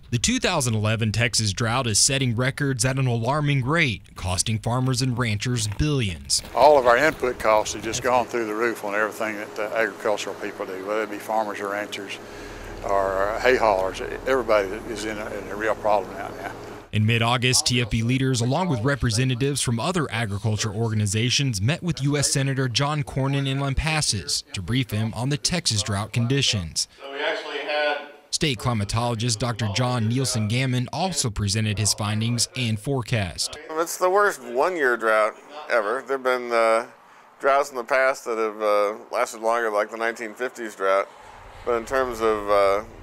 The 2011 Texas drought is setting records at an alarming rate, costing farmers and ranchers billions. All of our input costs have just gone through the roof on everything that agricultural people do, whether it be farmers or ranchers or hay haulers. Everybody is in a real problem now. In mid-August, TFB leaders, along with representatives from other agriculture organizations, met with U.S. Senator John Cornyn in Lampasas to brief him on the Texas drought conditions. State climatologist Dr. John Cornyn also presented his findings and forecast. It's the worst one-year drought ever. There have been droughts in the past that have lasted longer, like the 1950s drought. But in terms of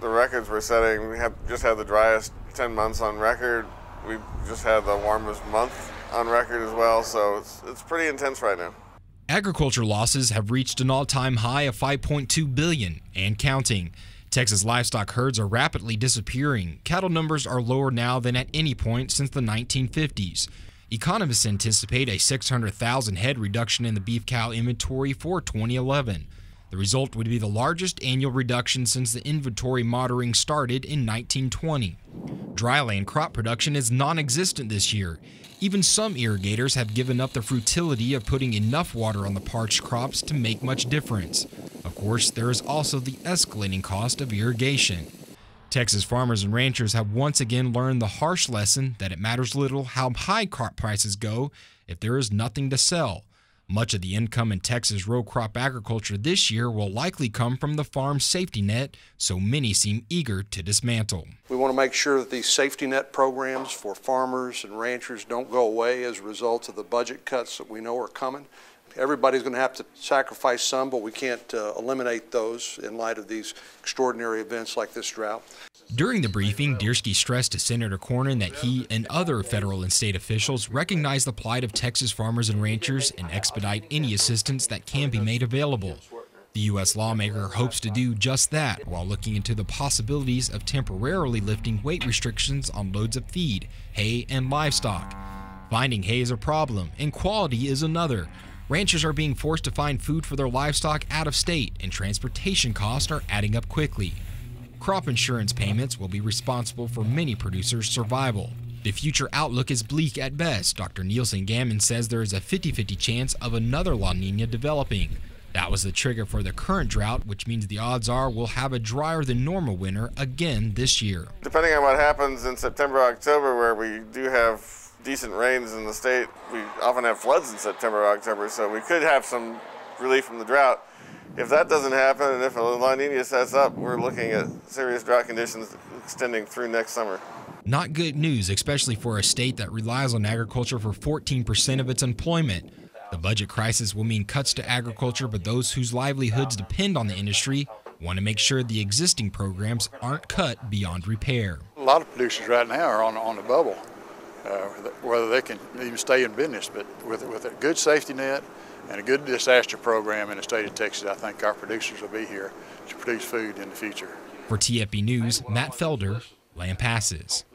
the records we're setting, we have just had the driest 10 months on record. We've just had the warmest month on record as well, so it's pretty intense right now. Agriculture losses have reached an all-time high of $5.2 billion and counting. Texas livestock herds are rapidly disappearing. Cattle numbers are lower now than at any point since the 1950s. Economists anticipate a 600,000 head reduction in the beef cow inventory for 2011. The result would be the largest annual reduction since the inventory monitoring started in 1920. Dryland crop production is non-existent this year. Even some irrigators have given up the futility of putting enough water on the parched crops to make much difference. Of course, there is also the escalating cost of irrigation. Texas farmers and ranchers have once again learned the harsh lesson that it matters little how high crop prices go if there is nothing to sell. Much of the income in Texas row crop agriculture this year will likely come from the farm safety net, so many seem eager to dismantle. We want to make sure that these safety net programs for farmers and ranchers don't go away as a result of the budget cuts that we know are coming. Everybody's going to have to sacrifice some, but we can't eliminate those in light of these extraordinary events like this drought. During the briefing, Diersky stressed to Senator Cornyn that he and other federal and state officials recognize the plight of Texas farmers and ranchers and expedite any assistance that can be made available. The U.S. lawmaker hopes to do just that while looking into the possibilities of temporarily lifting weight restrictions on loads of feed, hay, and livestock. Finding hay is a problem, and quality is another. Ranchers are being forced to find food for their livestock out of state, and transportation costs are adding up quickly. Crop insurance payments will be responsible for many producers' survival. The future outlook is bleak at best. Dr. Cornyn says there is a 50-50 chance of another La Nina developing. That was the trigger for the current drought, which means the odds are we'll have a drier than normal winter again this year. Depending on what happens in September, October, where we do have decent rains in the state, we often have floods in September, October, so we could have some relief from the drought. If that doesn't happen, and if a La Nina sets up, we're looking at serious drought conditions extending through next summer. Not good news, especially for a state that relies on agriculture for 14% of its employment. The budget crisis will mean cuts to agriculture, but those whose livelihoods depend on the industry want to make sure the existing programs aren't cut beyond repair. A lot of producers right now are on the bubble, whether they can even stay in business, but with a good safety net and a good disaster program in the state of Texas, I think our producers will be here to produce food in the future. For TFB News, Matt Felder, Lampasas.